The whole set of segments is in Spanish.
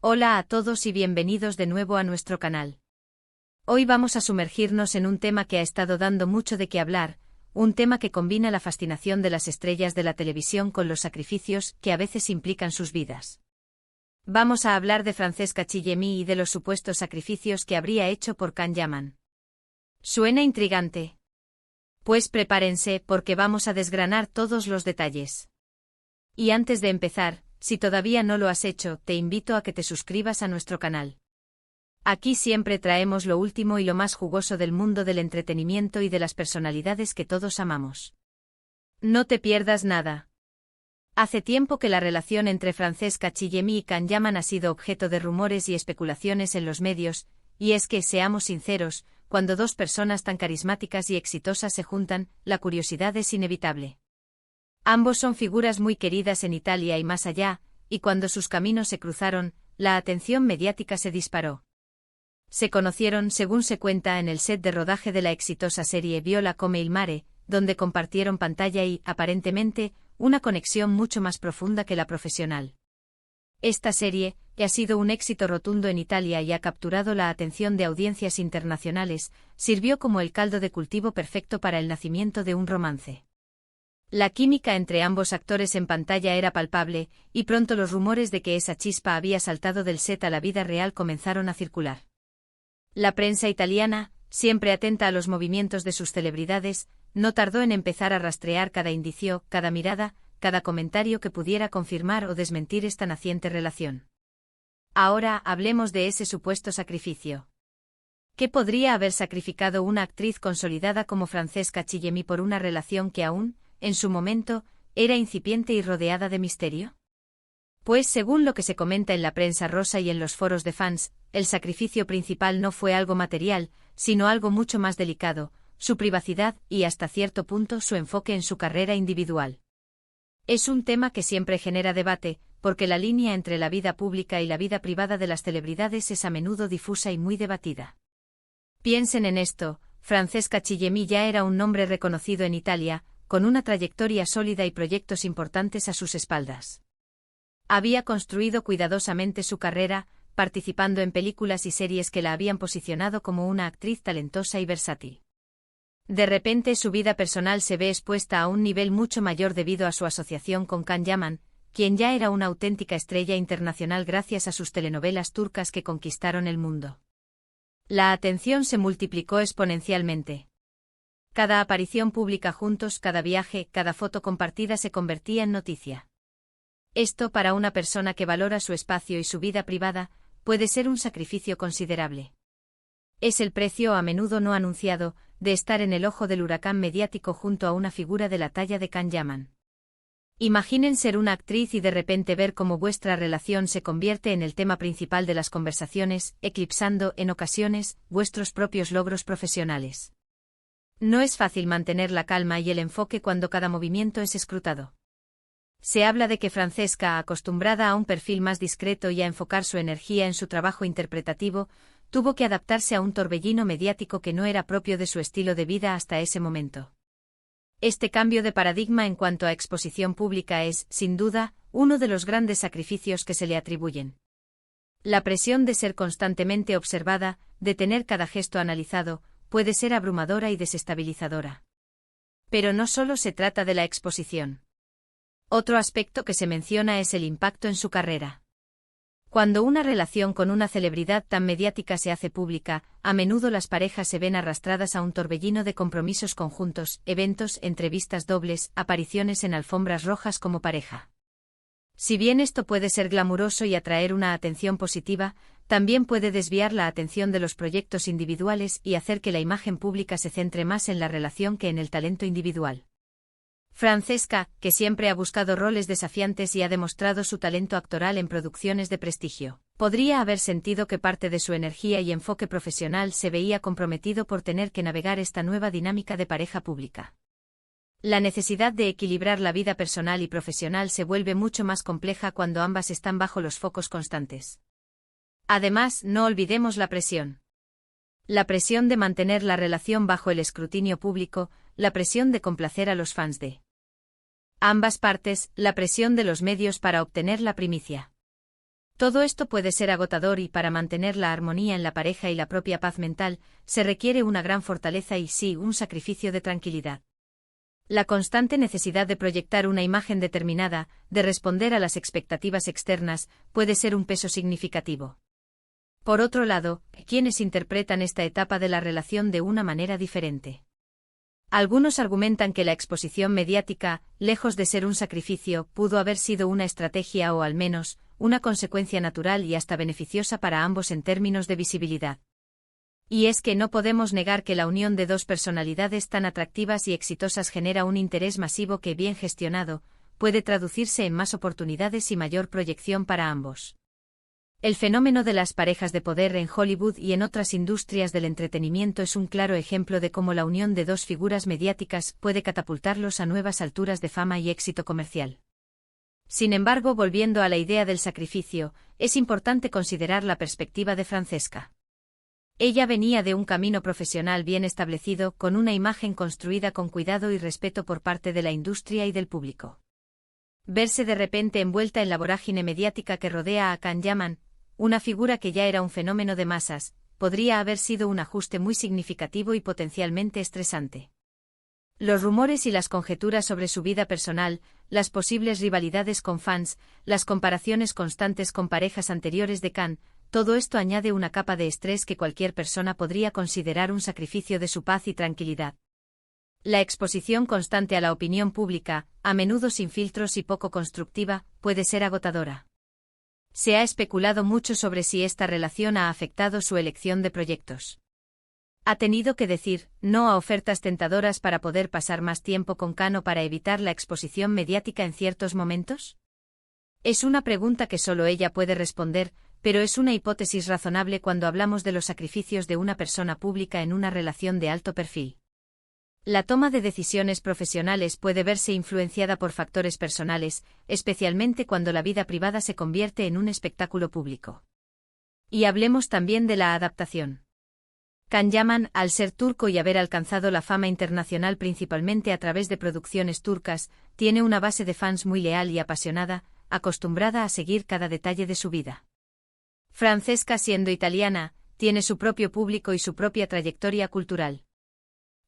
Hola a todos y bienvenidos de nuevo a nuestro canal. Hoy vamos a sumergirnos en un tema que ha estado dando mucho de qué hablar, un tema que combina la fascinación de las estrellas de la televisión con los sacrificios que a veces implican sus vidas. Vamos a hablar de Francesca Chillemi y de los supuestos sacrificios que habría hecho por Can Yaman. ¿Suena intrigante? Pues prepárense porque vamos a desgranar todos los detalles. Y antes de empezar, si todavía no lo has hecho, te invito a que te suscribas a nuestro canal. Aquí siempre traemos lo último y lo más jugoso del mundo del entretenimiento y de las personalidades que todos amamos. No te pierdas nada. Hace tiempo que la relación entre Francesca Chillemi y Can Yaman ha sido objeto de rumores y especulaciones en los medios, y es que, seamos sinceros, cuando dos personas tan carismáticas y exitosas se juntan, la curiosidad es inevitable. Ambos son figuras muy queridas en Italia y más allá, y cuando sus caminos se cruzaron, la atención mediática se disparó. Se conocieron, según se cuenta, en el set de rodaje de la exitosa serie Viola come il mare, donde compartieron pantalla y, aparentemente, una conexión mucho más profunda que la profesional. Esta serie, que ha sido un éxito rotundo en Italia y ha capturado la atención de audiencias internacionales, sirvió como el caldo de cultivo perfecto para el nacimiento de un romance. La química entre ambos actores en pantalla era palpable, y pronto los rumores de que esa chispa había saltado del set a la vida real comenzaron a circular. La prensa italiana, siempre atenta a los movimientos de sus celebridades, no tardó en empezar a rastrear cada indicio, cada mirada, cada comentario que pudiera confirmar o desmentir esta naciente relación. Ahora hablemos de ese supuesto sacrificio. ¿Qué podría haber sacrificado una actriz consolidada como Francesca Chillemi por una relación que aún, en su momento, era incipiente y rodeada de misterio? Pues según lo que se comenta en la prensa rosa y en los foros de fans, el sacrificio principal no fue algo material, sino algo mucho más delicado, su privacidad y hasta cierto punto su enfoque en su carrera individual. Es un tema que siempre genera debate, porque la línea entre la vida pública y la vida privada de las celebridades es a menudo difusa y muy debatida. Piensen en esto, Francesca Chillemi ya era un nombre reconocido en Italia, con una trayectoria sólida y proyectos importantes a sus espaldas. Había construido cuidadosamente su carrera, participando en películas y series que la habían posicionado como una actriz talentosa y versátil. De repente su vida personal se ve expuesta a un nivel mucho mayor debido a su asociación con Can Yaman, quien ya era una auténtica estrella internacional gracias a sus telenovelas turcas que conquistaron el mundo. La atención se multiplicó exponencialmente. Cada aparición pública juntos, cada viaje, cada foto compartida se convertía en noticia. Esto, para una persona que valora su espacio y su vida privada, puede ser un sacrificio considerable. Es el precio, a menudo no anunciado, de estar en el ojo del huracán mediático junto a una figura de la talla de Can Yaman. Imaginen ser una actriz y de repente ver cómo vuestra relación se convierte en el tema principal de las conversaciones, eclipsando, en ocasiones, vuestros propios logros profesionales. No es fácil mantener la calma y el enfoque cuando cada movimiento es escrutado. Se habla de que Francesca, acostumbrada a un perfil más discreto y a enfocar su energía en su trabajo interpretativo, tuvo que adaptarse a un torbellino mediático que no era propio de su estilo de vida hasta ese momento. Este cambio de paradigma en cuanto a exposición pública es, sin duda, uno de los grandes sacrificios que se le atribuyen. La presión de ser constantemente observada, de tener cada gesto analizado, puede ser abrumadora y desestabilizadora. Pero no solo se trata de la exposición. Otro aspecto que se menciona es el impacto en su carrera. Cuando una relación con una celebridad tan mediática se hace pública, a menudo las parejas se ven arrastradas a un torbellino de compromisos conjuntos, eventos, entrevistas dobles, apariciones en alfombras rojas como pareja. Si bien esto puede ser glamuroso y atraer una atención positiva, también puede desviar la atención de los proyectos individuales y hacer que la imagen pública se centre más en la relación que en el talento individual. Francesca, que siempre ha buscado roles desafiantes y ha demostrado su talento actoral en producciones de prestigio, podría haber sentido que parte de su energía y enfoque profesional se veía comprometido por tener que navegar esta nueva dinámica de pareja pública. La necesidad de equilibrar la vida personal y profesional se vuelve mucho más compleja cuando ambas están bajo los focos constantes. Además, no olvidemos la presión. La presión de mantener la relación bajo el escrutinio público, la presión de complacer a los fans de ambas partes, la presión de los medios para obtener la primicia. Todo esto puede ser agotador y para mantener la armonía en la pareja y la propia paz mental, se requiere una gran fortaleza y sí, un sacrificio de tranquilidad. La constante necesidad de proyectar una imagen determinada, de responder a las expectativas externas, puede ser un peso significativo. Por otro lado, quienes interpretan esta etapa de la relación de una manera diferente. Algunos argumentan que la exposición mediática, lejos de ser un sacrificio, pudo haber sido una estrategia o al menos, una consecuencia natural y hasta beneficiosa para ambos en términos de visibilidad. Y es que no podemos negar que la unión de dos personalidades tan atractivas y exitosas genera un interés masivo que, bien gestionado, puede traducirse en más oportunidades y mayor proyección para ambos. El fenómeno de las parejas de poder en Hollywood y en otras industrias del entretenimiento es un claro ejemplo de cómo la unión de dos figuras mediáticas puede catapultarlos a nuevas alturas de fama y éxito comercial. Sin embargo, volviendo a la idea del sacrificio, es importante considerar la perspectiva de Francesca. Ella venía de un camino profesional bien establecido, con una imagen construida con cuidado y respeto por parte de la industria y del público. Verse de repente envuelta en la vorágine mediática que rodea a Can Yaman, una figura que ya era un fenómeno de masas, podría haber sido un ajuste muy significativo y potencialmente estresante. Los rumores y las conjeturas sobre su vida personal, las posibles rivalidades con fans, las comparaciones constantes con parejas anteriores de Can, todo esto añade una capa de estrés que cualquier persona podría considerar un sacrificio de su paz y tranquilidad. La exposición constante a la opinión pública, a menudo sin filtros y poco constructiva, puede ser agotadora. Se ha especulado mucho sobre si esta relación ha afectado su elección de proyectos. ¿Ha tenido que decir no a ofertas tentadoras para poder pasar más tiempo con Can o para evitar la exposición mediática en ciertos momentos? Es una pregunta que solo ella puede responder, pero es una hipótesis razonable cuando hablamos de los sacrificios de una persona pública en una relación de alto perfil. La toma de decisiones profesionales puede verse influenciada por factores personales, especialmente cuando la vida privada se convierte en un espectáculo público. Y hablemos también de la adaptación. Can Yaman, al ser turco y haber alcanzado la fama internacional principalmente a través de producciones turcas, tiene una base de fans muy leal y apasionada, acostumbrada a seguir cada detalle de su vida. Francesca, siendo italiana, tiene su propio público y su propia trayectoria cultural.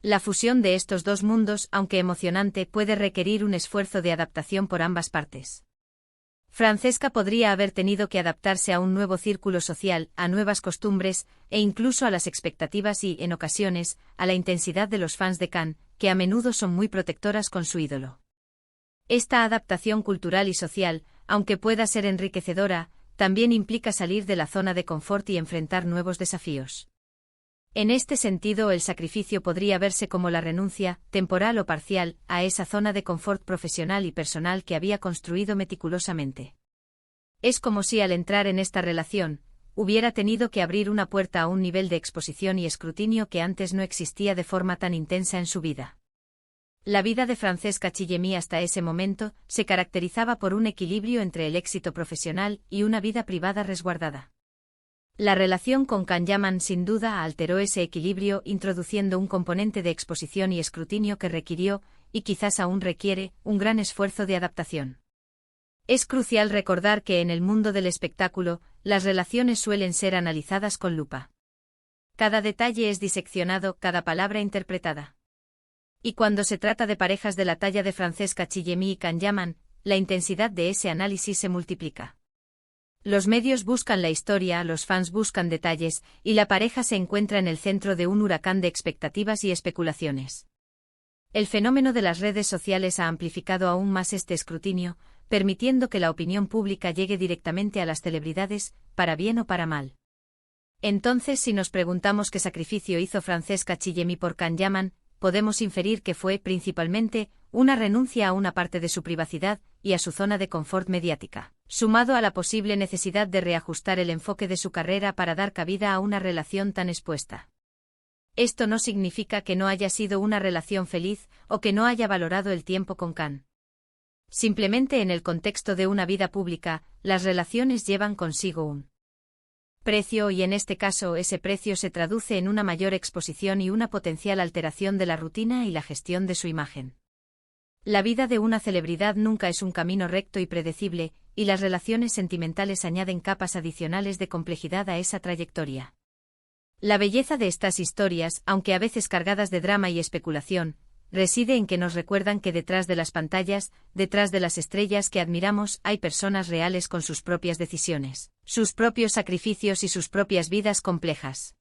La fusión de estos dos mundos, aunque emocionante, puede requerir un esfuerzo de adaptación por ambas partes. Francesca podría haber tenido que adaptarse a un nuevo círculo social, a nuevas costumbres, e incluso a las expectativas y, en ocasiones, a la intensidad de los fans de Can, que a menudo son muy protectoras con su ídolo. Esta adaptación cultural y social, aunque pueda ser enriquecedora, también implica salir de la zona de confort y enfrentar nuevos desafíos. En este sentido, el sacrificio podría verse como la renuncia, temporal o parcial, a esa zona de confort profesional y personal que había construido meticulosamente. Es como si al entrar en esta relación, hubiera tenido que abrir una puerta a un nivel de exposición y escrutinio que antes no existía de forma tan intensa en su vida. La vida de Francesca Chillemi hasta ese momento se caracterizaba por un equilibrio entre el éxito profesional y una vida privada resguardada. La relación con Can Yaman sin duda alteró ese equilibrio introduciendo un componente de exposición y escrutinio que requirió, y quizás aún requiere, un gran esfuerzo de adaptación. Es crucial recordar que en el mundo del espectáculo, las relaciones suelen ser analizadas con lupa. Cada detalle es diseccionado, cada palabra interpretada. Y cuando se trata de parejas de la talla de Francesca Chillemi y Can Yaman, la intensidad de ese análisis se multiplica. Los medios buscan la historia, los fans buscan detalles, y la pareja se encuentra en el centro de un huracán de expectativas y especulaciones. El fenómeno de las redes sociales ha amplificado aún más este escrutinio, permitiendo que la opinión pública llegue directamente a las celebridades, para bien o para mal. Entonces, si nos preguntamos qué sacrificio hizo Francesca Chillemi por Can Yaman, podemos inferir que fue, principalmente, una renuncia a una parte de su privacidad y a su zona de confort mediática, sumado a la posible necesidad de reajustar el enfoque de su carrera para dar cabida a una relación tan expuesta. Esto no significa que no haya sido una relación feliz o que no haya valorado el tiempo con Can. Simplemente en el contexto de una vida pública, las relaciones llevan consigo un precio y en este caso ese precio se traduce en una mayor exposición y una potencial alteración de la rutina y la gestión de su imagen. La vida de una celebridad nunca es un camino recto y predecible, y las relaciones sentimentales añaden capas adicionales de complejidad a esa trayectoria. La belleza de estas historias, aunque a veces cargadas de drama y especulación, reside en que nos recuerdan que detrás de las pantallas, detrás de las estrellas que admiramos, hay personas reales con sus propias decisiones, sus propios sacrificios y sus propias vidas complejas.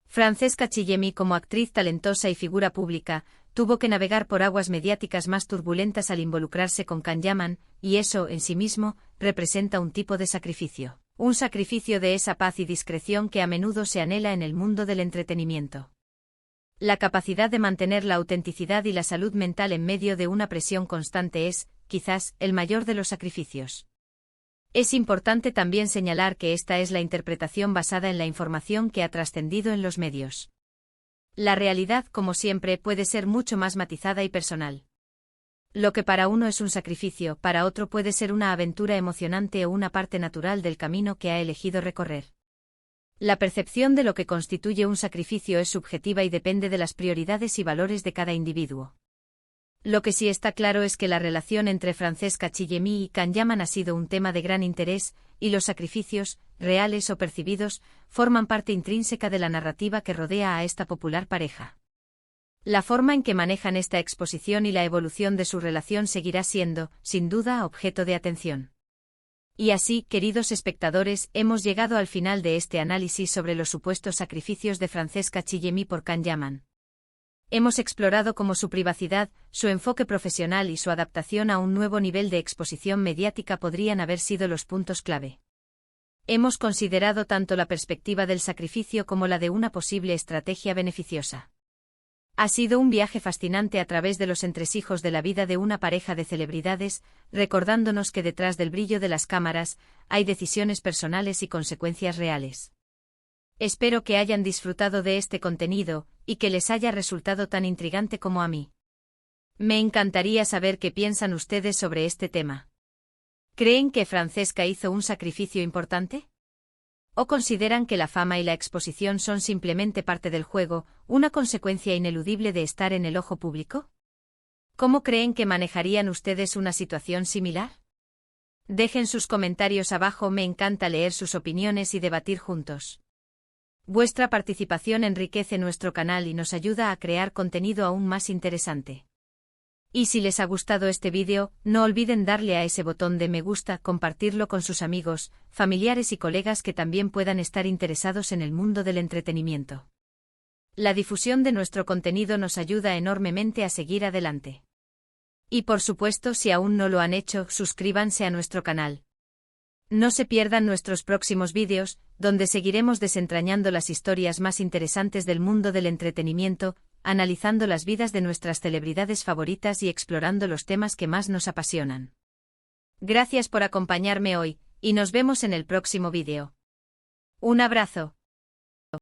Francesca Chillemi, como actriz talentosa y figura pública, tuvo que navegar por aguas mediáticas más turbulentas al involucrarse con Can Yaman, y eso, en sí mismo, representa un tipo de sacrificio. Un sacrificio de esa paz y discreción que a menudo se anhela en el mundo del entretenimiento. La capacidad de mantener la autenticidad y la salud mental en medio de una presión constante es, quizás, el mayor de los sacrificios. Es importante también señalar que esta es la interpretación basada en la información que ha trascendido en los medios. La realidad, como siempre, puede ser mucho más matizada y personal. Lo que para uno es un sacrificio, para otro puede ser una aventura emocionante o una parte natural del camino que ha elegido recorrer. La percepción de lo que constituye un sacrificio es subjetiva y depende de las prioridades y valores de cada individuo. Lo que sí está claro es que la relación entre Francesca Chillemi y Can Yaman ha sido un tema de gran interés, y los sacrificios, reales o percibidos, forman parte intrínseca de la narrativa que rodea a esta popular pareja. La forma en que manejan esta exposición y la evolución de su relación seguirá siendo, sin duda, objeto de atención. Y así, queridos espectadores, hemos llegado al final de este análisis sobre los supuestos sacrificios de Francesca Chillemi por Can Yaman. Hemos explorado cómo su privacidad, su enfoque profesional y su adaptación a un nuevo nivel de exposición mediática podrían haber sido los puntos clave. Hemos considerado tanto la perspectiva del sacrificio como la de una posible estrategia beneficiosa. Ha sido un viaje fascinante a través de los entresijos de la vida de una pareja de celebridades, recordándonos que detrás del brillo de las cámaras, hay decisiones personales y consecuencias reales. Espero que hayan disfrutado de este contenido, y que les haya resultado tan intrigante como a mí. Me encantaría saber qué piensan ustedes sobre este tema. ¿Creen que Francesca hizo un sacrificio importante? ¿O consideran que la fama y la exposición son simplemente parte del juego, una consecuencia ineludible de estar en el ojo público? ¿Cómo creen que manejarían ustedes una situación similar? Dejen sus comentarios abajo, me encanta leer sus opiniones y debatir juntos. Vuestra participación enriquece nuestro canal y nos ayuda a crear contenido aún más interesante. Y si les ha gustado este vídeo, no olviden darle a ese botón de me gusta, compartirlo con sus amigos, familiares y colegas que también puedan estar interesados en el mundo del entretenimiento. La difusión de nuestro contenido nos ayuda enormemente a seguir adelante. Y por supuesto, si aún no lo han hecho, suscríbanse a nuestro canal. No se pierdan nuestros próximos vídeos, donde seguiremos desentrañando las historias más interesantes del mundo del entretenimiento, analizando las vidas de nuestras celebridades favoritas y explorando los temas que más nos apasionan. Gracias por acompañarme hoy, y nos vemos en el próximo vídeo. Un abrazo.